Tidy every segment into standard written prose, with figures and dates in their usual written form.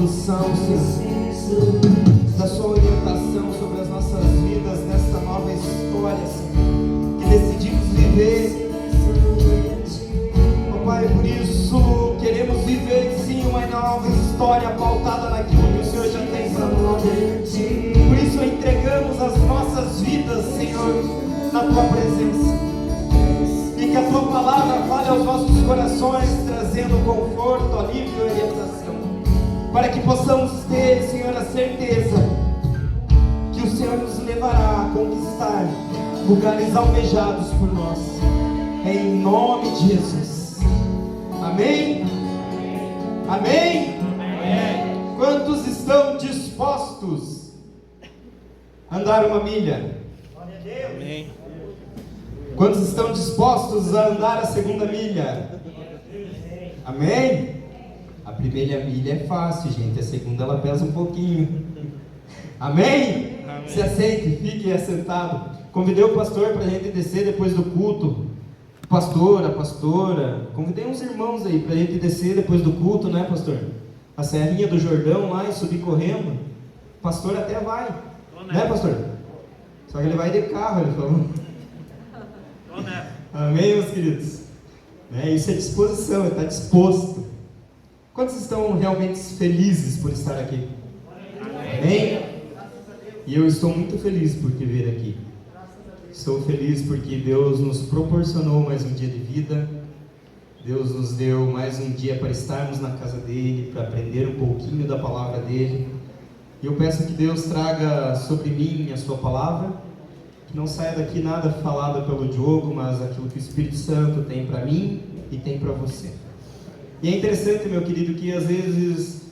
condução, Senhor, da sua orientação sobre as nossas vidas nesta nova história, Senhor, que decidimos viver. Ó Pai, por isso queremos viver sim uma nova história pautada naquilo que o Senhor já tem para nós. Por isso entregamos as nossas vidas, Senhor, na Tua presença. E que a Tua palavra fale aos nossos corações, trazendo conforto, alívio e orientação, para que possamos ter, Senhor, a certeza que o Senhor nos levará a conquistar lugares almejados por nós, em nome de Jesus. Amém? Amém? Amém. Quantos estão dispostos a andar uma milha? Glória a Deus. Amém. Quantos estão dispostos a andar a segunda milha? Amém? A primeira milha é fácil, gente. A segunda ela pesa um pouquinho. Amém? Amém. Se aceite, fique assentado. Convidei o pastor para a gente descer depois do culto. Pastor, a pastora. Convidei uns irmãos aí para a gente descer depois do culto, né, pastor? A Serrinha do Jordão lá e subir correndo. O pastor até vai, né, pastor? Só que ele vai de carro, ele falou. Amém, meus queridos? Isso é disposição, ele está disposto. Quantos estão realmente felizes por estar aqui? Amém? E eu estou muito feliz por te ver aqui. Estou feliz porque Deus nos proporcionou mais um dia de vida. Deus nos deu mais um dia para estarmos na casa dele, para aprender um pouquinho da palavra dele. E eu peço que Deus traga sobre mim a sua palavra, que não saia daqui nada falado pelo Diogo, mas aquilo que o Espírito Santo tem para mim e tem para você. E é interessante, meu querido, que às vezes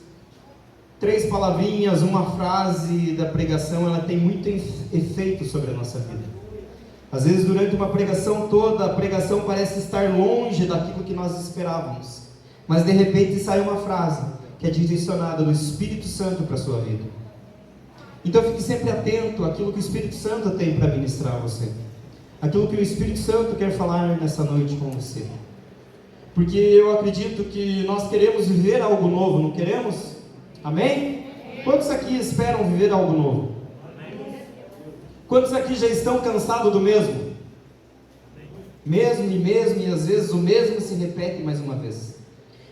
3 palavrinhas, uma frase da pregação, ela tem muito efeito sobre a nossa vida. Às vezes durante uma pregação toda, a pregação parece estar longe daquilo que nós esperávamos, mas de repente sai uma frase que é direcionada do Espírito Santo para a sua vida. Então fique sempre atento àquilo que o Espírito Santo tem para ministrar a você, aquilo que o Espírito Santo quer falar nessa noite com você, porque eu acredito que nós queremos viver algo novo, não queremos? Amém? Quantos aqui esperam viver algo novo? Quantos aqui já estão cansados do mesmo? Mesmo, e às vezes o mesmo se repete mais uma vez.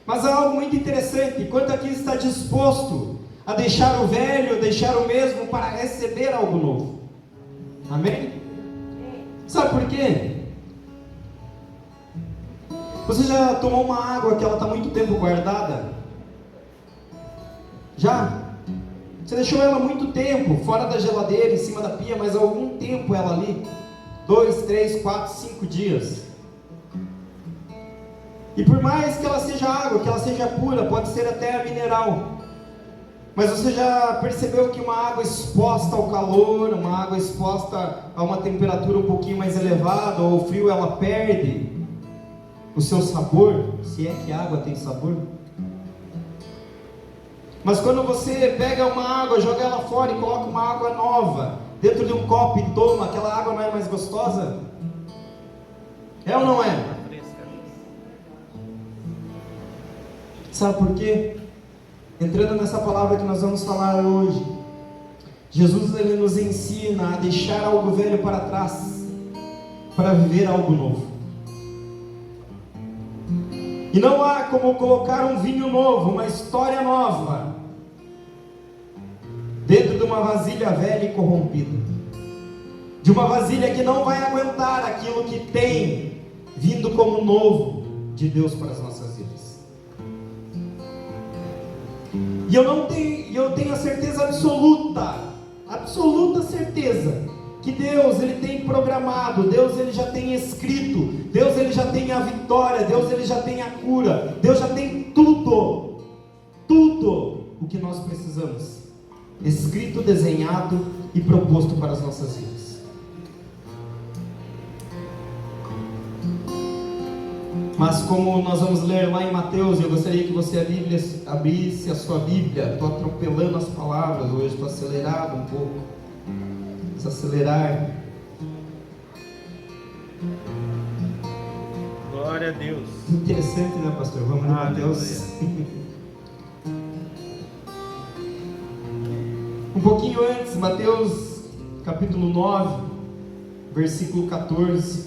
Mas há algo muito interessante. Quanto aqui está disposto a deixar o velho, deixar o mesmo para receber algo novo? Amém? Sabe por quê? Você já tomou uma água que ela está muito tempo guardada? Já? Você deixou ela muito tempo fora da geladeira, em cima da pia, mas há algum tempo ela ali, 2, 3, 4, 5 dias. E por mais que ela seja água, que ela seja pura, pode ser até mineral, mas você já percebeu que uma água exposta ao calor, uma água exposta a uma temperatura um pouquinho mais elevada, ou ao frio, ela perde o seu sabor, se é que a água tem sabor? Mas quando você pega uma água, joga ela fora e coloca uma água nova dentro de um copo e toma, aquela água não é mais gostosa? É ou não é? Sabe por quê? Entrando nessa palavra que nós vamos falar hoje, Jesus ele nos ensina a deixar algo velho para trás, para viver algo novo. E não há como colocar um vinho novo, uma história nova, dentro de uma vasilha velha e corrompida, de uma vasilha que não vai aguentar aquilo que tem vindo como novo de Deus para as nossas vidas. E eu tenho a certeza absoluta certeza, que Deus ele tem programado, Deus ele já tem escrito, Deus ele já tem a vitória, Deus ele já tem a cura, Deus já tem tudo o que nós precisamos, escrito, desenhado e proposto para as nossas vidas. Mas como nós vamos ler lá em Mateus, eu gostaria que você abrisse a sua Bíblia. Estou atropelando as palavras hoje, estou acelerado um pouco. Acelerar. Glória a Deus. Interessante, né, pastor? Vamos lá, Mateus. Um pouquinho antes, Mateus capítulo 9, versículo 14.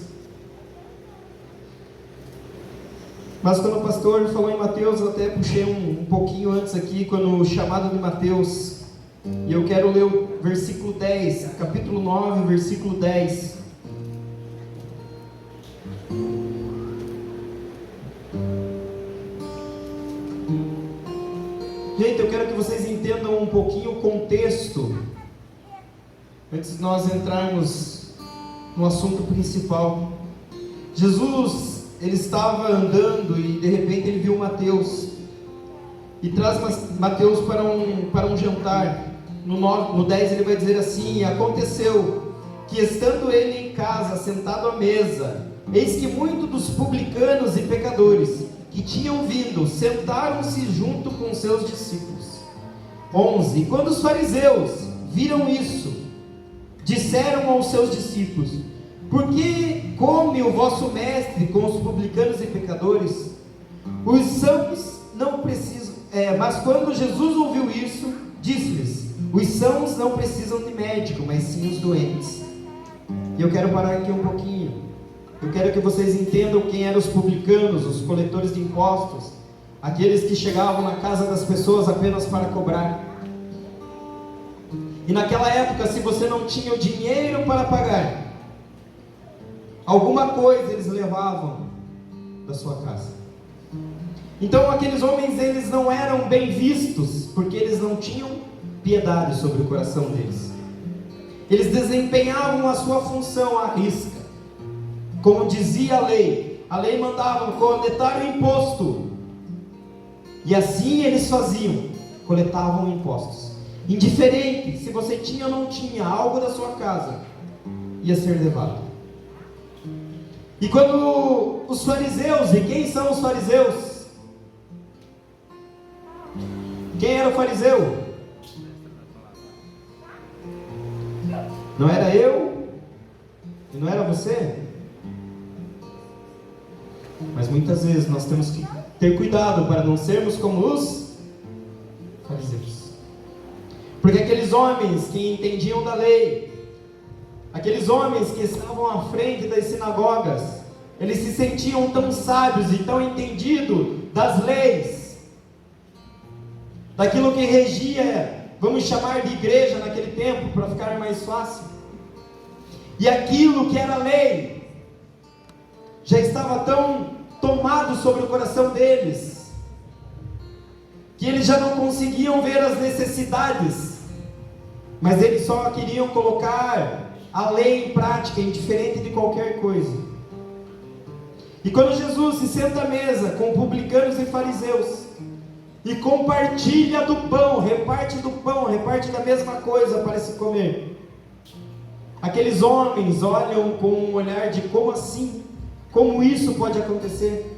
Mas quando o pastor falou em Mateus, eu até puxei um pouquinho antes aqui, quando o chamado de Mateus. E eu quero ler o versículo 10, capítulo 9, versículo 10. Gente, eu quero que vocês entendam um pouquinho o contexto, antes de nós entrarmos no assunto principal. Jesus, ele estava andando e de repente ele viu Mateus, e traz Mateus para um jantar. No 10 ele vai dizer assim: aconteceu que estando ele em casa, sentado à mesa, eis que muitos dos publicanos e pecadores que tinham vindo, sentaram-se junto com seus discípulos. 11. E quando os fariseus viram isso, disseram aos seus discípulos: por que come o vosso mestre com os publicanos e pecadores? Os sãos não precisam... Mas quando Jesus ouviu isso, disse-lhes: os sãos não precisam de médico, mas sim os doentes. E eu quero parar aqui um pouquinho. Eu quero que vocês entendam quem eram os publicanos, os coletores de impostos, aqueles que chegavam na casa das pessoas apenas para cobrar. E naquela época, se você não tinha o dinheiro para pagar, alguma coisa eles levavam da sua casa. Então aqueles homens, eles não eram bem vistos, porque eles não tinham piedade sobre o coração deles. Eles desempenhavam a sua função à risca. Como dizia a lei mandava coletar o imposto, e assim eles faziam, coletavam impostos, indiferente se você tinha ou não tinha algo da sua casa, ia ser levado. E quando os fariseus, e quem são os fariseus? Quem era o fariseu? Não era eu? E não era você? Mas muitas vezes nós temos que ter cuidado para não sermos como os fariseus. Porque aqueles homens que entendiam da lei, aqueles homens que estavam à frente das sinagogas, eles se sentiam tão sábios e tão entendidos das leis, daquilo que regia, vamos chamar de igreja naquele tempo, para ficar mais fácil. E aquilo que era lei já estava tão tomado sobre o coração deles, que eles já não conseguiam ver as necessidades, mas eles só queriam colocar a lei em prática, indiferente de qualquer coisa. E quando Jesus se senta à mesa com publicanos e fariseus, e compartilha do pão, reparte da mesma coisa para se comer, aqueles homens olham com um olhar de: como assim? Como isso pode acontecer?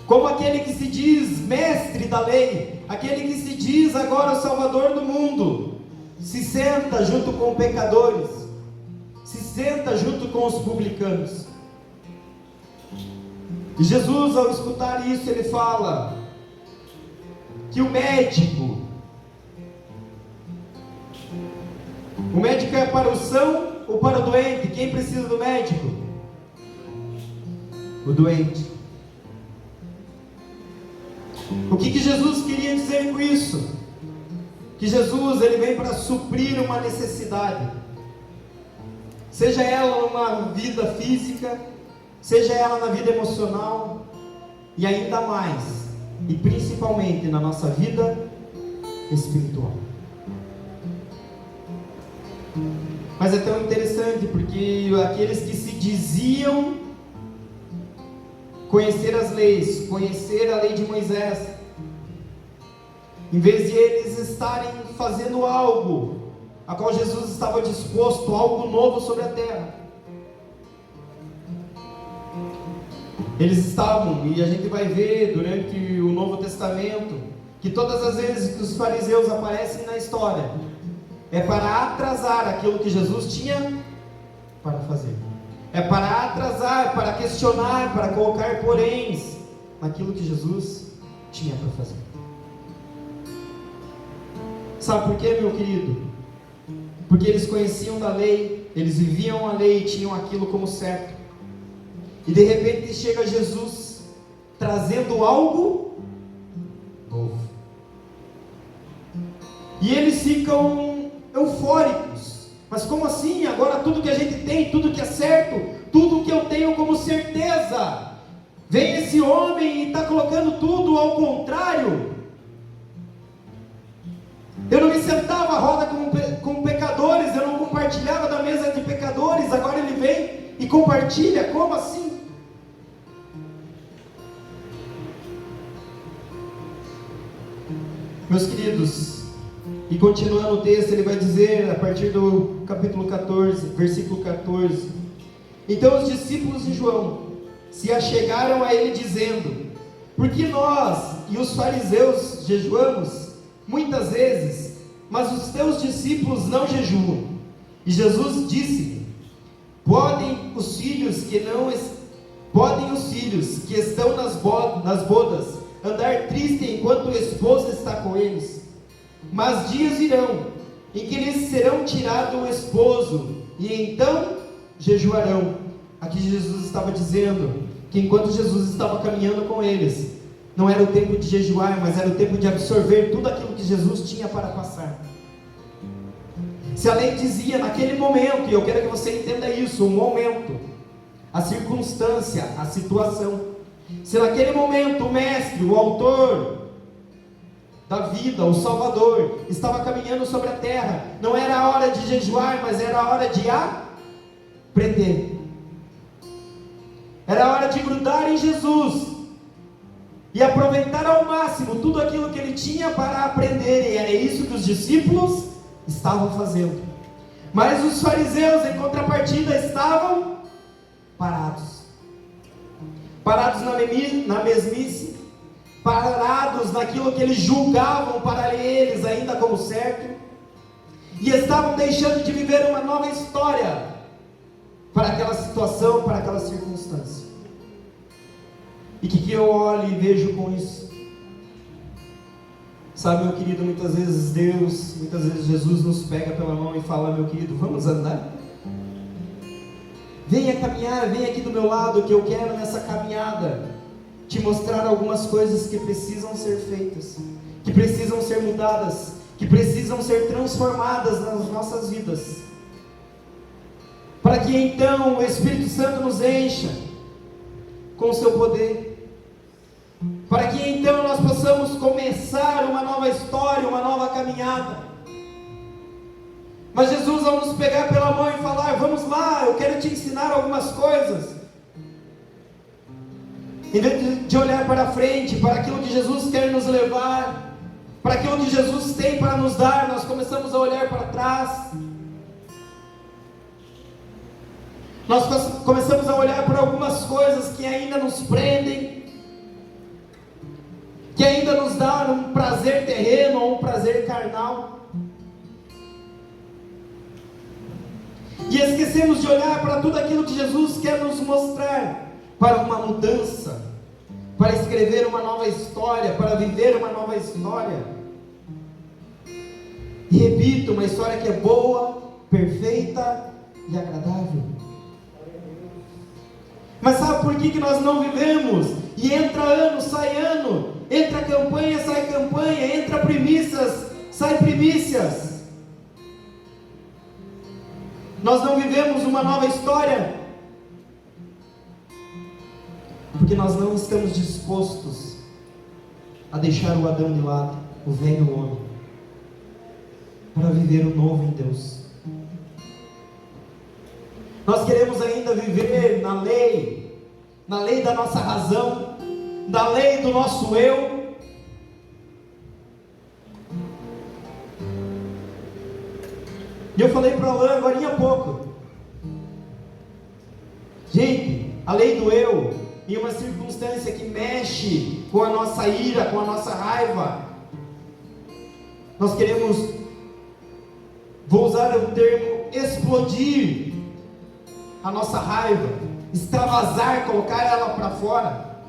Como aquele que se diz mestre da lei, aquele que se diz agora o salvador do mundo, se senta junto com pecadores, se senta junto com os publicanos. E Jesus, ao escutar isso, ele fala que o médico é para o são ou para o doente? Quem precisa do médico? O doente. O que Jesus queria dizer com isso? Que Jesus, ele vem para suprir uma necessidade, seja ela numa vida física, seja ela na vida emocional, e ainda mais, e principalmente na nossa vida espiritual. Mas é tão interessante, porque aqueles que se diziam conhecer as leis, conhecer a lei de Moisés, em vez de eles estarem fazendo algo a qual Jesus estava disposto, algo novo sobre a terra, eles estavam, e a gente vai ver durante o Novo Testamento, que todas as vezes que os fariseus aparecem na história, é para atrasar aquilo que Jesus tinha para fazer. É para atrasar, para questionar, para colocar poréns naquilo que Jesus tinha para fazer. Sabe por quê, meu querido? Porque eles conheciam da lei, eles viviam a lei e tinham aquilo como certo. E de repente chega Jesus trazendo algo novo. E eles ficam eufóricos. Mas como assim? Agora tudo que a gente tem, tudo que é certo, tudo que eu tenho como certeza, vem esse homem e está colocando tudo ao contrário. Eu não me sentava à roda com pecadores, eu não compartilhava da mesa de pecadores, agora ele vem e compartilha, como assim? Meus queridos, e continuando o texto, ele vai dizer, a partir do capítulo 14, versículo 14: então os discípulos de João se achegaram a ele dizendo: por que nós e os fariseus jejuamos muitas vezes, mas os teus discípulos não jejuam? E Jesus disse-lhe: podem os filhos que estão nas bodas andar triste enquanto o esposo está com eles? Mas dias virão em que lhes serão tirado o esposo, e então jejuarão. Aqui Jesus estava dizendo que enquanto Jesus estava caminhando com eles, não era o tempo de jejuar, mas era o tempo de absorver tudo aquilo que Jesus tinha para passar. Se a lei dizia naquele momento, e eu quero que você entenda isso, o momento, a circunstância, a situação, se naquele momento o mestre, o autor da vida, o Salvador, estava caminhando sobre a terra, não era a hora de jejuar, mas era a hora de aprender. Era a hora de grudar em Jesus e aproveitar ao máximo tudo aquilo que ele tinha para aprender, e era isso que os discípulos estavam fazendo. Mas os fariseus, em contrapartida, estavam parados na mesmice, parados naquilo que eles julgavam para eles ainda como certo, e estavam deixando de viver uma nova história para aquela situação, para aquela circunstância. E o que eu olho e vejo com isso? Sabe, meu querido, muitas vezes Jesus nos pega pela mão e fala: meu querido, vamos andar? Venha caminhar, venha aqui do meu lado, que eu quero nessa caminhada te mostrar algumas coisas que precisam ser feitas, que precisam ser mudadas, que precisam ser transformadas nas nossas vidas, para que então o Espírito Santo nos encha com o seu poder, para que então nós possamos começar uma nova história, uma nova caminhada. Mas Jesus, ao nos pegar pela mão e falar: vamos lá, eu quero te ensinar algumas coisas, em vez de olhar para frente, para aquilo que Jesus quer nos levar, para aquilo que Jesus tem para nos dar, nós começamos a olhar para trás. Nós começamos a olhar para algumas coisas que ainda nos prendem, que ainda nos dão um prazer terreno ou um prazer carnal, e esquecemos de olhar para tudo aquilo que Jesus quer nos mostrar, para uma mudança, para escrever uma nova história, para viver uma nova história. E repito, uma história que é boa, perfeita e agradável. Mas sabe por que nós não vivemos? E entra ano, sai ano, entra campanha, sai campanha, entra primícias, sai primícias. Nós não vivemos uma nova história porque nós não estamos dispostos a deixar o Adão de lado, o velho homem, para viver o novo em Deus. Nós queremos ainda viver na lei da nossa razão, da lei do nosso eu. E eu falei para o Alain agora há pouco, gente, a lei do eu, em uma circunstância que mexe com a nossa ira, com a nossa raiva, nós queremos, vou usar o termo, explodir a nossa raiva, extravasar, colocar ela para fora.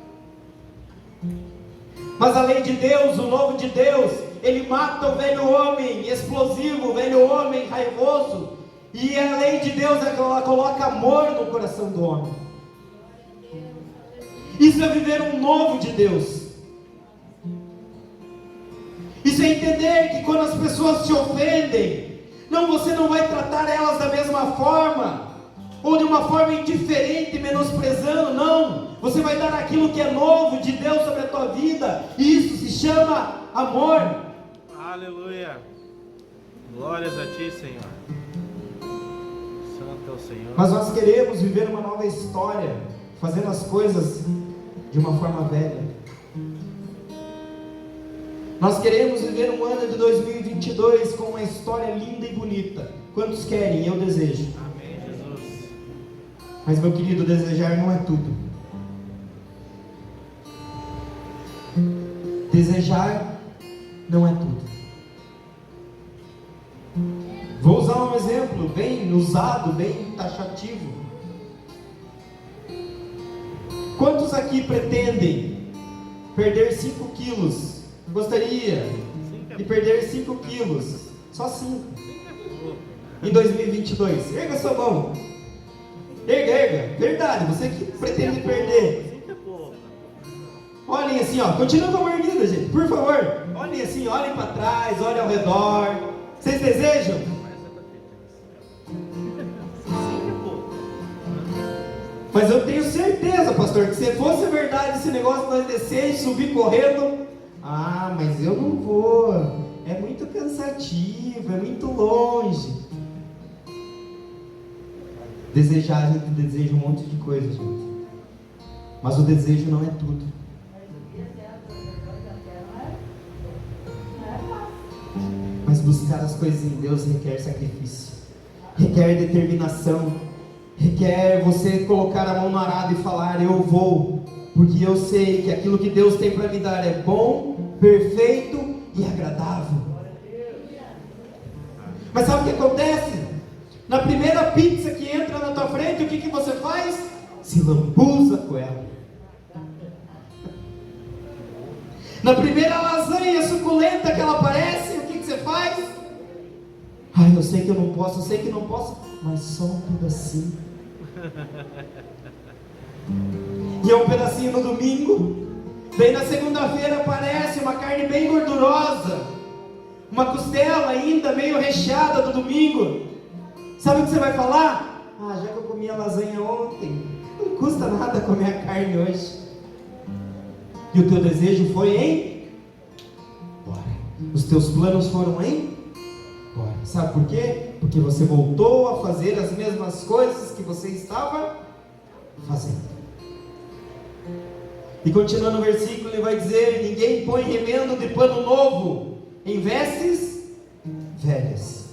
Mas a lei de Deus, o novo de Deus, ele mata o velho homem explosivo, o velho homem raivoso, e a lei de Deus é que ela coloca amor no coração do homem. Isso é viver um novo de Deus. Isso é entender que quando as pessoas te ofendem, você não vai tratar elas da mesma forma, ou de uma forma indiferente, menosprezando, não. Você vai dar aquilo que é novo de Deus sobre a tua vida, e isso se chama amor. Aleluia. Glórias a ti, Senhor. Santo é o Senhor. Mas nós queremos viver uma nova história, fazendo as coisas de uma forma velha. Nós queremos viver um ano de 2022 com uma história linda e bonita. Quantos querem? Eu desejo. Amém, Jesus. Mas, meu querido, desejar não é tudo. Desejar não é tudo. Vou usar um exemplo bem usado, bem taxativo. Quantos aqui pretendem perder 5 quilos? Gostaria de perder 5 quilos, só 5, em 2022. Erga sua mão. Erga. Verdade, você que pretende perder. Olhem assim, ó. Continua com a mão erguida, gente, por favor. Olhem assim, olhem para trás, olhem ao redor. Vocês desejam? Mas eu tenho certeza, pastor, que se fosse verdade esse negócio, nós descer e subir correndo. Ah, mas eu não vou. É muito cansativo, é muito longe. Desejar, a gente deseja um monte de coisa, gente. Mas o desejo não é tudo. Mas buscar as coisas em Deus requer sacrifício, requer determinação, requer você colocar a mão no arado e falar: eu vou, porque eu sei que aquilo que Deus tem para me dar é bom, perfeito e agradável. Mas sabe o que acontece? Na primeira pizza que entra na tua frente, o que você faz? Se lambuza com ela. Na primeira lasanha suculenta que ela aparece, o que você faz? Ai, eu sei que eu não posso, mas só um pedacinho. E é um pedacinho no domingo. Daí na segunda-feira aparece uma carne bem gordurosa, uma costela ainda meio recheada do domingo. Sabe o que você vai falar? Ah, já que eu comi a lasanha ontem, não custa nada comer a carne hoje. E o teu desejo foi em? Bora. Os teus planos foram em? Bora. Sabe por quê? Porque você voltou a fazer as mesmas coisas que você estava fazendo. E continuando o versículo, ele vai dizer: ninguém põe remendo de pano novo em vestes velhas,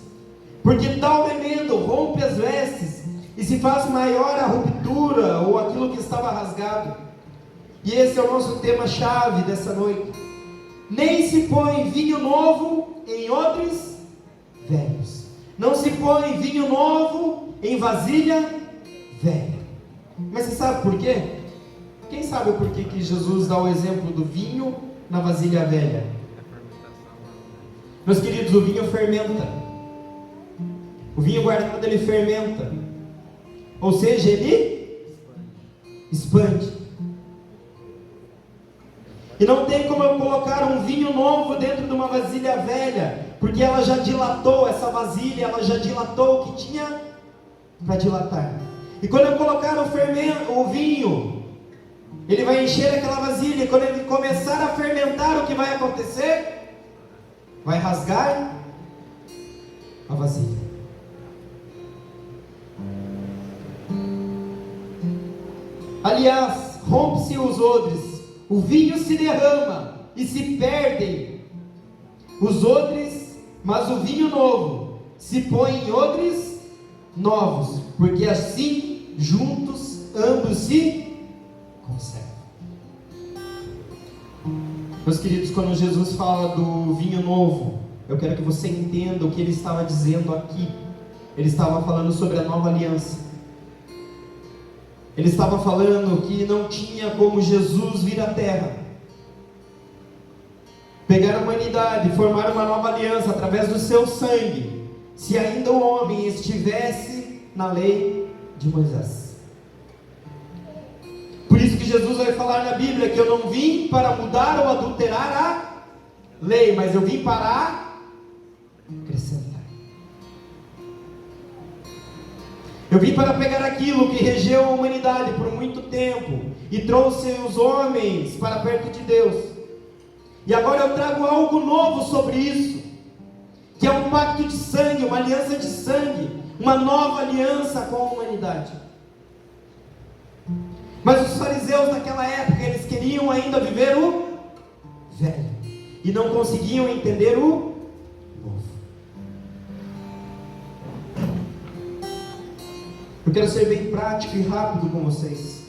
porque tal remendo rompe as vestes e se faz maior a ruptura ou aquilo que estava rasgado. E esse é o nosso tema-chave dessa noite. Nem se põe vinho novo em odres velhos. Não se põe vinho novo em vasilha velha. Mas você sabe por quê? Quem sabe o porquê que Jesus dá o exemplo do vinho na vasilha velha? Meus queridos, o vinho fermenta. O vinho guardado, ele fermenta. Ou seja, ele expande. E não tem como eu colocar um vinho novo dentro de uma vasilha velha, porque ela já dilatou, essa vasilha, ela já dilatou o que tinha para dilatar. E quando eu colocar o vinho, ele vai encher aquela vasilha, e quando ele começar a fermentar, o que vai acontecer? Vai rasgar a vasilha. Aliás, rompe-se os odres, o vinho se derrama e se perdem os odres, mas o vinho novo se põe em odres novos, porque assim juntos ambos se conservam. Meus queridos, quando Jesus fala do vinho novo, eu quero que você entenda o que ele estava dizendo aqui. Ele estava falando sobre a nova aliança. Ele estava falando que não tinha como Jesus vir à terra, pegar a humanidade e formar uma nova aliança através do seu sangue, se ainda o homem estivesse na lei de Moisés. Por isso que Jesus vai falar na Bíblia que eu não vim para mudar ou adulterar a lei, mas eu vim para acrescentar. Eu vim para pegar aquilo que regeu a humanidade por muito tempo e trouxe os homens para perto de Deus. E agora eu trago algo novo sobre isso, que é um pacto de sangue, uma aliança de sangue, uma nova aliança com a humanidade. Mas os fariseus naquela época, eles queriam ainda viver o velho e não conseguiam entender o novo. Eu quero ser bem prático e rápido com vocês.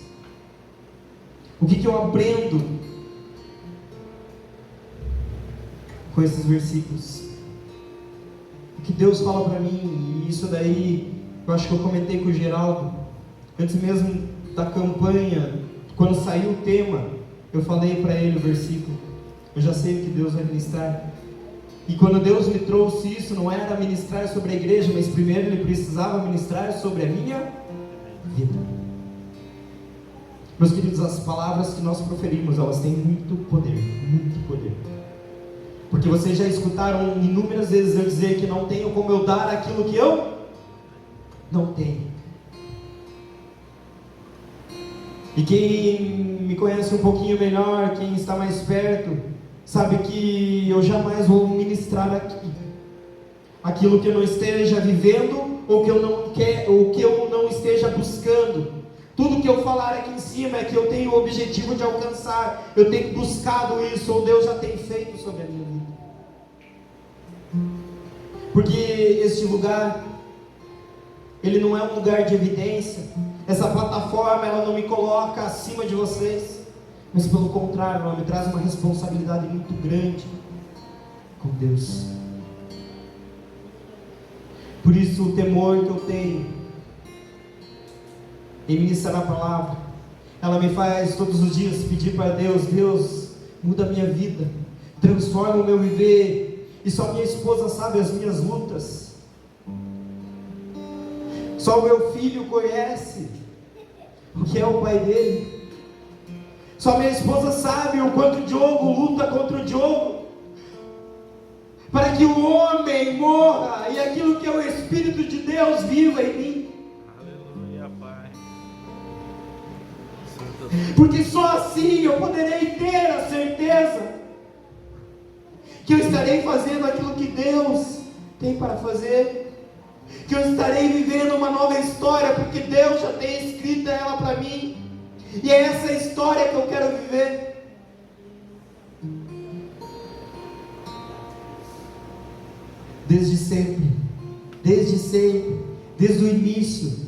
O que eu aprendo com esses versículos? O que Deus fala para mim, e isso daí eu acho que eu comentei com o Geraldo antes mesmo da campanha, quando saiu o tema, eu falei para ele o versículo. Eu já sei o que Deus vai ministrar. E quando Deus me trouxe isso, não era ministrar sobre a igreja, mas primeiro Ele precisava ministrar sobre a minha vida. Meus queridos, as palavras que nós proferimos, elas têm muito poder, muito poder. Porque vocês já escutaram inúmeras vezes eu dizer que não tenho como eu dar aquilo que eu não tenho. E quem me conhece um pouquinho melhor, quem está mais perto, sabe que eu jamais vou ministrar aqui aquilo que eu não esteja vivendo ou que eu não esteja buscando. Tudo que eu falar aqui em cima é que eu tenho o objetivo de alcançar, eu tenho buscado isso, ou Deus já tem feito sobre a minha vida. Porque este lugar, ele não é um lugar de evidência. Essa plataforma, ela não me coloca acima de vocês, mas pelo contrário, ela me traz uma responsabilidade muito grande com Deus. Por isso o temor que eu tenho em ministrar a palavra, ela me faz todos os dias pedir para Deus: Deus, muda a minha vida, transforma o meu viver. E só minha esposa sabe as minhas lutas, só o meu filho conhece o que é o pai dele. Só minha esposa sabe o quanto o Diogo luta contra o Diogo, para que o homem morra e aquilo que é o Espírito de Deus viva em mim. Aleluia, Pai. Porque só assim eu poderei ter a certeza que eu estarei fazendo aquilo que Deus tem para fazer, que eu estarei vivendo uma nova história, porque Deus já tem escrito ela para mim, e é essa história que eu quero viver. Desde sempre, desde o início,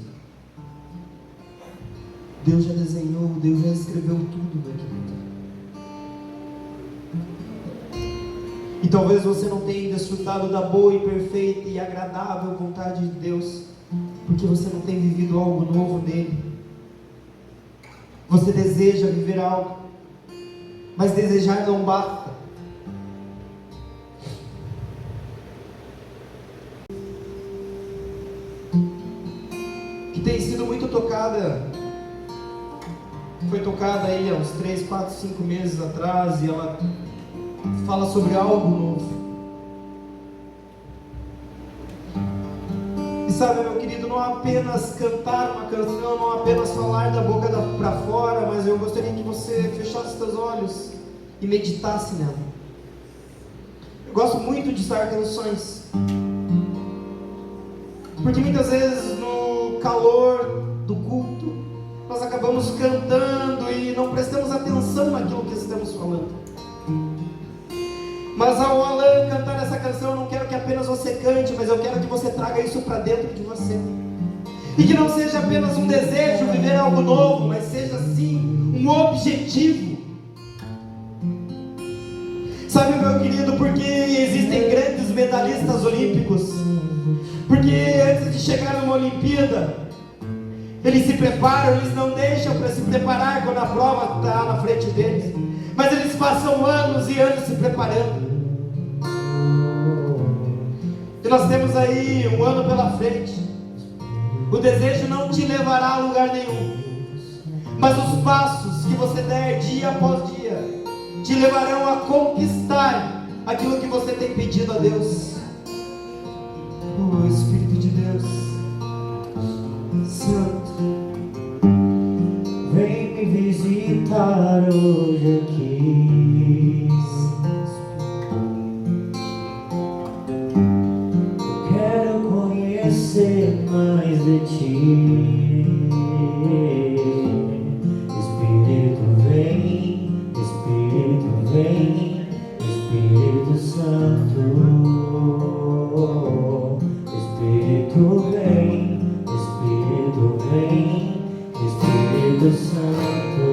Deus já desenhou, Deus já escreveu tudo naquilo. E talvez você não tenha desfrutado da boa e perfeita e agradável vontade de Deus, porque você não tem vivido algo novo nele. Você deseja viver algo, mas desejar não basta. Que tem sido muito tocada, foi tocada aí há uns 3, 4, 5 meses atrás, e ela fala sobre algo novo. E sabe, meu querido, não apenas cantar uma canção, não apenas falar da boca para fora, mas eu gostaria que você fechasse seus olhos e meditasse nela. Eu gosto muito de estar canções, porque muitas vezes no calor do culto nós acabamos cantando e não prestamos atenção naquilo que estamos falando. Mas ao Alan cantar essa canção, eu não quero que apenas você cante, mas eu quero que você traga isso para dentro de você. E que não seja apenas um desejo viver algo novo, mas seja sim um objetivo. Sabe, meu querido, porque existem grandes medalhistas olímpicos, porque antes de chegar numa Olimpíada, eles se preparam, eles não deixam para se preparar quando a prova está na frente deles, mas eles passam anos e anos se preparando. E nós temos aí um ano pela frente. O desejo não te levará a lugar nenhum, mas os passos que você der dia após dia te levarão a conquistar aquilo que você tem pedido a Deus. Oh Espírito de Deus Santo, vem me visitar hoje aqui. Eu quero conhecer mais de ti. Espírito vem, Espírito vem, Espírito Santo. Espírito vem, Espírito vem, Espírito Santo.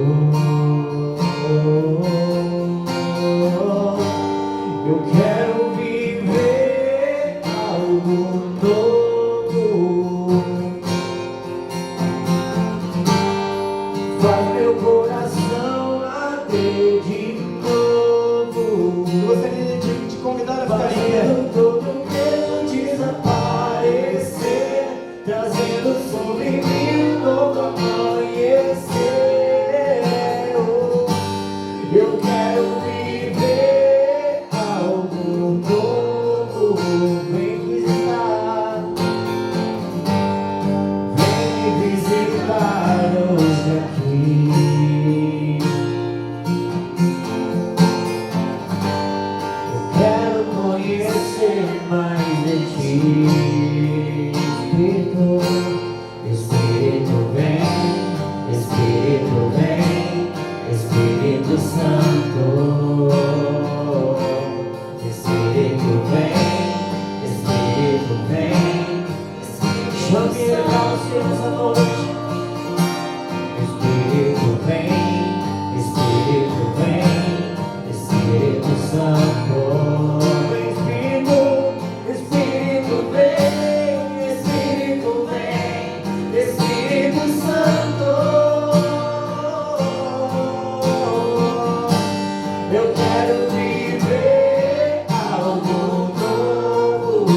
Eu quero viver algo novo. Faz meu coração arder de novo. eu gostaria de te convidar a ficar em pé. Fazendo todo medo desaparecer, trazendo sobre mim um novo amanhecer. Eu quero viver algo novo. Vem visitar, vem me visitar hoje aqui. Eu quero conhecer mais de ti. Espírito, Espírito vem, Espírito vem, Espírito Santo. Espírito vem, Espírito vem, chame e exalte essa noite. Espírito vem, Espírito vem, Espírito Santo. Espírito, Espírito vem, Espírito vem, Espírito Santo. Eu quero viver algo novo.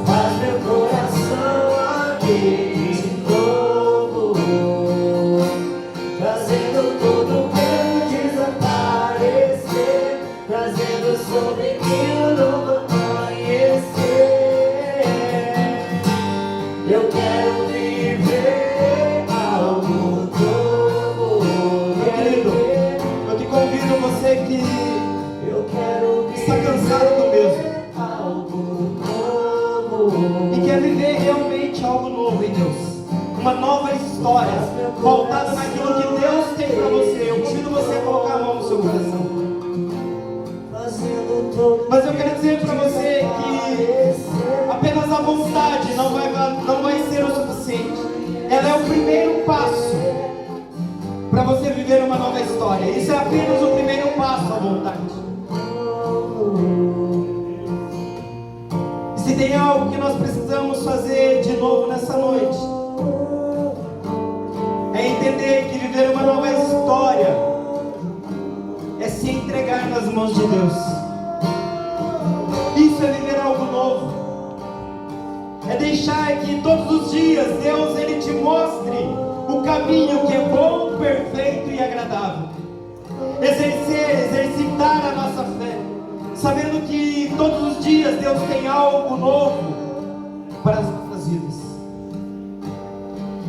Faz meu coração arder de novo, trazendo todo o medo desaparecer, trazendo sobre mim um novo amanhecer. Eu quero viver algo novo. Meu querido, eu te convido, você que Eu quero está cansado do mesmo algo novo. e quer viver realmente algo novo em Deus, uma nova história voltada naquilo que Deus tem para você, eu convido você a colocar a mão no seu coração. Fazendo todo Mas eu quero dizer para você que apenas a vontade não vai ser o suficiente. Ela é o primeiro passo para você viver uma nova história. Isso é apenas o primeiro passo, a vontade. E se tem algo que nós precisamos fazer de novo nessa noite, é entender que viver uma nova história é se entregar nas mãos de Deus. Isso é viver algo novo. É deixar que todos os dias Deus ele te mostre o caminho que é bom, perfeito e agradável. Exercitar a nossa fé, sabendo que todos os dias Deus tem algo novo para as nossas vidas.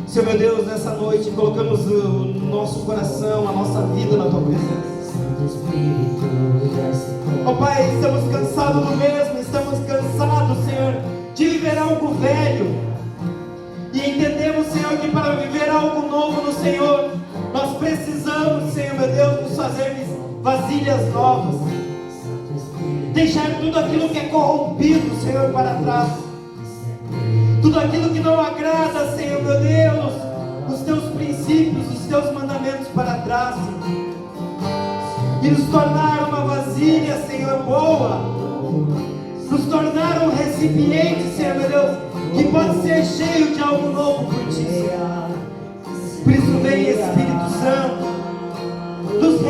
Senhor meu Deus, nessa noite colocamos o nosso coração, a nossa vida na Tua presença. Ó Pai, estamos cansados do mesmo, estamos cansados, Senhor, de viver algo velho. E entendemos, Senhor, que para viver algo novo no Senhor, nós precisamos, Senhor meu Deus, nos fazer vasilhas novas. Deixar tudo aquilo que é corrompido, Senhor, para trás. Tudo aquilo que não agrada, Senhor meu Deus, os Teus princípios, os Teus mandamentos para trás, Senhor. E nos tornar uma vasilha, Senhor, boa. Nos tornar um recipiente, Senhor meu Deus, que pode ser cheio de algo novo por Ti, Senhor. Por isso vem, Espírito Santo, nos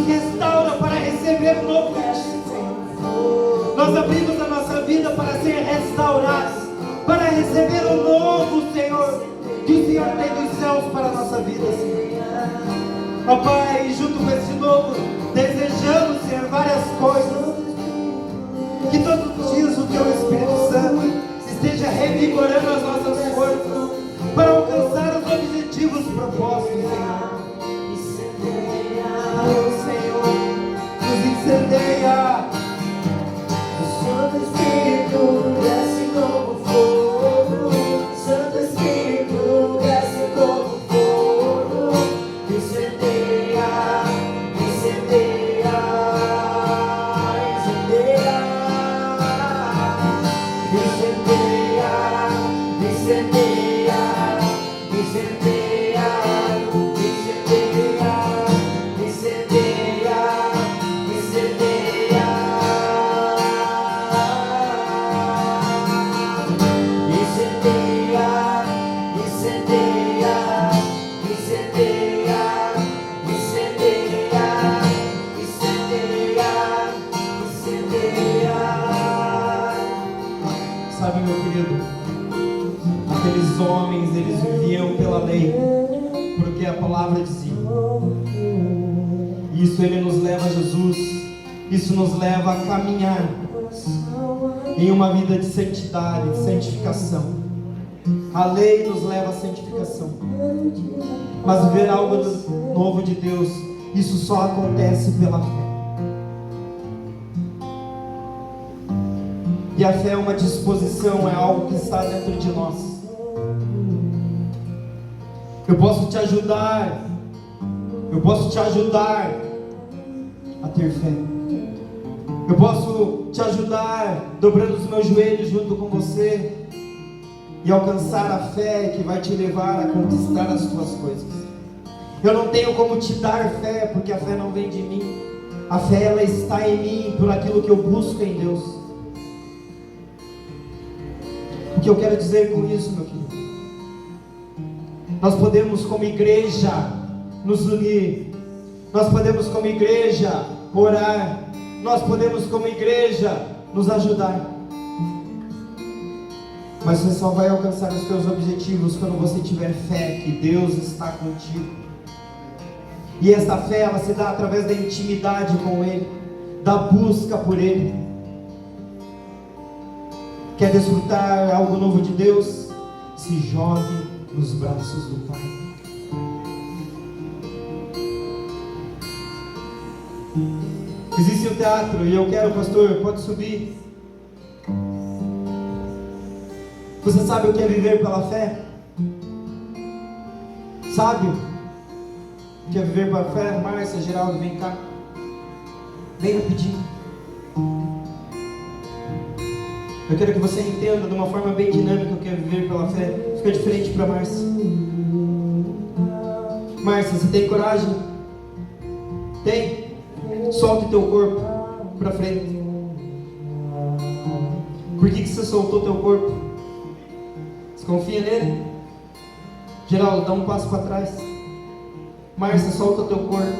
restaura para Senhor tem dos céus para a nossa vida, Senhor. Ó Pai, junto com esse novo, desejamos, Senhor, várias coisas. Que todos os dias o Teu Espírito Santo esteja revigorando as nossas forças para alcançar os objetivos propostos, Senhor. Oh, Senhor, nos incendeia. O Santo Espírito desce como fogo. Santo Espírito desce como fogo. Incendeia, incendeia, incendeia. Incendeia, incendeia, incendeia, incendeia, incendeia, incendeia. Incendeia, incendeia, incendeia, incendeia, incendeia, incendeia. Sabe, meu querido, aqueles homens, eles viviam pela lei, porque a palavra dizia. Isso ele nos leva a Jesus, isso nos leva a caminhar em uma vida de santidade, de santificação. A lei nos leva à santificação, mas viver algo novo de Deus, isso só acontece pela fé. E a fé é uma disposição, é algo que está dentro de nós. Eu posso te ajudar a ter fé. Eu posso te ajudar dobrando os meus joelhos junto com você e alcançar a fé que vai te levar a conquistar as tuas coisas. Eu não tenho como te dar fé, porque a fé não vem de mim. A fé, ela está em mim por aquilo que eu busco em Deus. O que eu quero dizer com isso, meu querido? Nós podemos, como igreja, nos unir. Nós podemos, como igreja, orar. Nós podemos, como igreja, nos ajudar. Mas você só vai alcançar os seus objetivos quando você tiver fé que Deus está contigo. E essa fé, ela se dá através da intimidade com Ele, da busca por Ele. Quer desfrutar algo novo de Deus? Se jogue nos braços do Pai. Existe um teatro e eu quero, pastor, pode subir. Você sabe o que é viver pela fé? Sabe o que é viver pela fé? Márcia, Geraldo, vem cá. Vem rapidinho. Eu quero que você entenda de uma forma bem dinâmica o que é viver pela fé. Fica de frente para Márcia. Márcia, você tem coragem? Tem? Solte o teu corpo para frente. Por que você soltou teu corpo? Você confia nele? Geraldo, dá um passo para trás. Márcia, solta o teu corpo.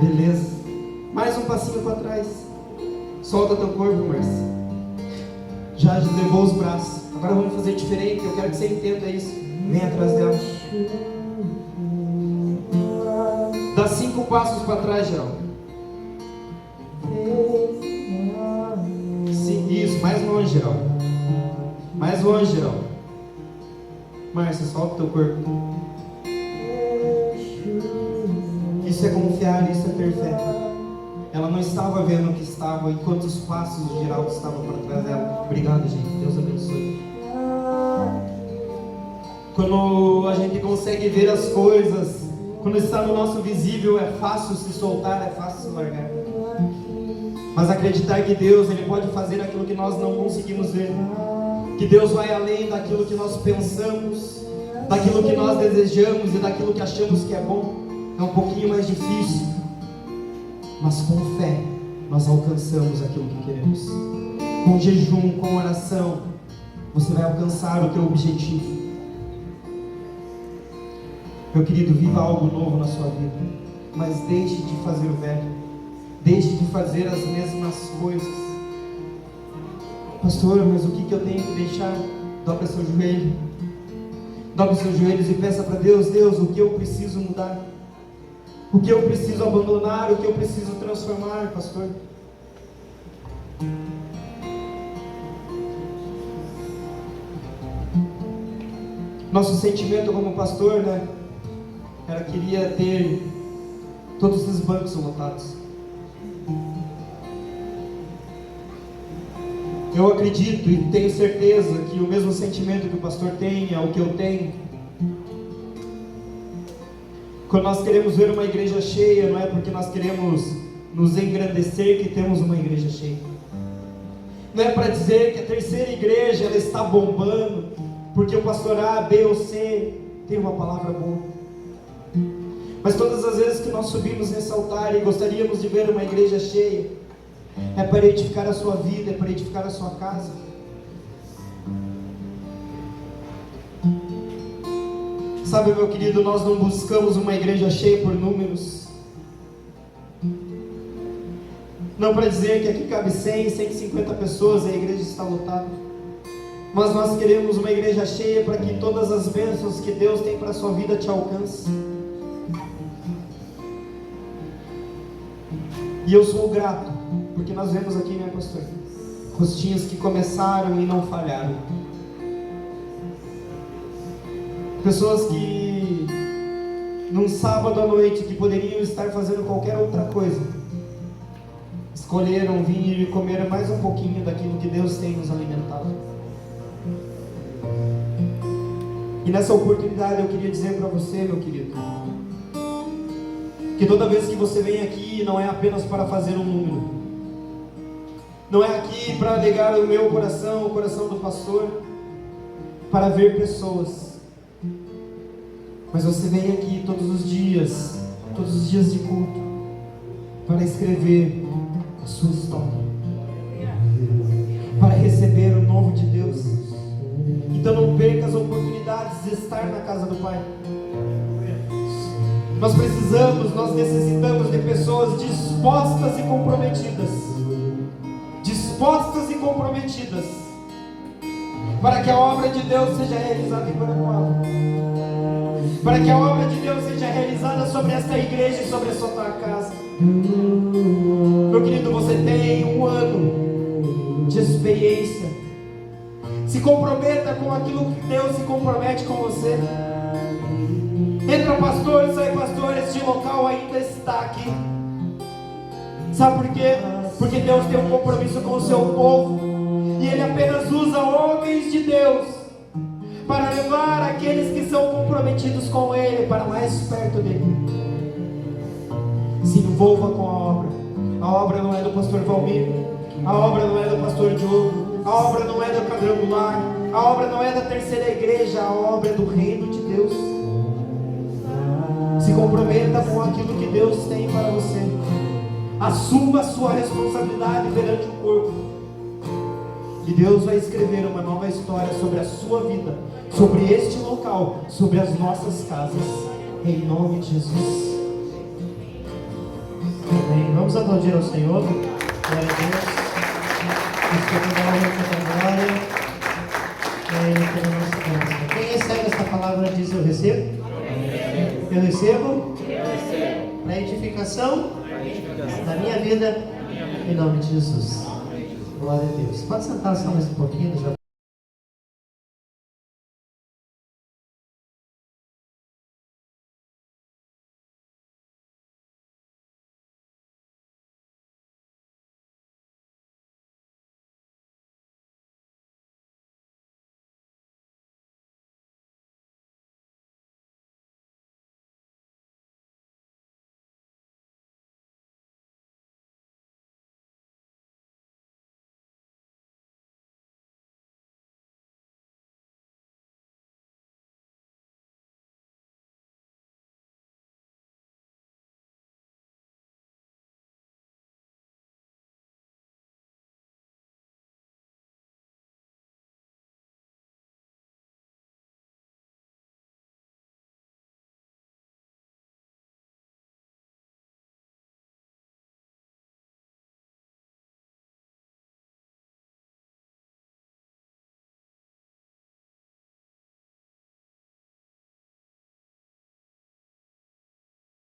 Beleza. Mais um passinho para trás. Solta teu corpo, Márcia. Já levou os braços. Agora vamos fazer diferente. Eu quero que você entenda isso. Vem atrás dela. Dá 5 passos para trás, Geraldo. Isso, mais longe, Geraldo. Mais longe, Geraldo. Márcia, solta teu corpo. Isso é confiar, isso é ter fé. Ela não estava vendo o que estava, enquanto os passos do Geraldo estavam para trás dela. Obrigado, gente. Deus abençoe. Quando a gente consegue ver as coisas, quando está no nosso visível, é fácil se soltar, é fácil se largar. Mas acreditar que Deus, Ele pode fazer aquilo que nós não conseguimos ver. Que Deus vai além daquilo que nós pensamos, daquilo que nós desejamos e daquilo que achamos que é bom. É um pouquinho mais difícil. Mas com fé, nós alcançamos aquilo que queremos. Com jejum, com oração, você vai alcançar o teu objetivo. Meu querido, viva algo novo na sua vida, mas deixe de fazer o velho. Deixe de fazer as mesmas coisas. Pastor, mas o que eu tenho que deixar? Dobra seu joelho. Dobre seus joelhos e peça para Deus: Deus, o que eu preciso mudar? O que eu preciso abandonar? O que eu preciso transformar, pastor? Nosso sentimento como pastor, né? Era queria ter todos esses bancos lotados. Eu acredito e tenho certeza que o mesmo sentimento que o pastor tem é o que eu tenho. Quando nós queremos ver uma igreja cheia, não é porque nós queremos nos engrandecer que temos uma igreja cheia. Não é para dizer que a terceira igreja ela está bombando, porque o pastor A, B ou C tem uma palavra boa. Mas todas as vezes que nós subimos nesse altar e gostaríamos de ver uma igreja cheia, é para edificar a sua vida, é para edificar a sua casa. Sabe, meu querido, nós não buscamos uma igreja cheia por números. Não para dizer que aqui cabe 100, 150 pessoas e a igreja está lotada. Mas nós queremos uma igreja cheia para que todas as bênçãos que Deus tem para a sua vida te alcancem. E eu sou grato, porque nós vemos aqui, né, pastor? Rostinhos que começaram e não falharam. Pessoas que num sábado à noite que poderiam estar fazendo qualquer outra coisa, escolheram vir e comer mais um pouquinho daquilo que Deus tem nos alimentado. E nessa oportunidade eu queria dizer para você, meu querido, que toda vez que você vem aqui não é apenas para fazer um número, não é aqui para alegar o meu coração, o coração do pastor, para ver pessoas, mas você vem aqui todos os dias de culto, para escrever a sua história, para receber o novo de Deus. Então não perca as oportunidades de estar na casa do Pai. Nós necessitamos de pessoas dispostas e comprometidas. Dispostas e comprometidas. Para que a obra de Deus seja realizada em Guarapuava. Para que a obra de Deus seja realizada sobre esta igreja e sobre a sua casa. Meu querido, você tem 1 ano de experiência. Se comprometa com aquilo que Deus se compromete com você. Entra pastor, sai pastor, este local ainda está aqui. Sabe por quê? Porque Deus tem um compromisso com o seu povo. E Ele apenas usa homens de Deus para levar aqueles que são comprometidos com Ele para mais perto dEle. Se envolva com a obra. A obra não é do pastor Valmir. A obra não é do pastor Diogo. A obra não é do quadrangular. A obra não é da terceira igreja. A obra é do reino de Deus. Se comprometa com aquilo que Deus tem para você. Assuma a sua responsabilidade perante o corpo. E Deus vai escrever uma nova história sobre a sua vida, sobre este local, sobre as nossas casas, em nome de Jesus. Amém. Vamos aplaudir ao Senhor. Glória a Deus. Quem recebe essa palavra diz: eu recebo? Eu recebo? Para a edificação da minha vida, em nome de Jesus. Glória a Deus. Pode sentar só mais um pouquinho. Já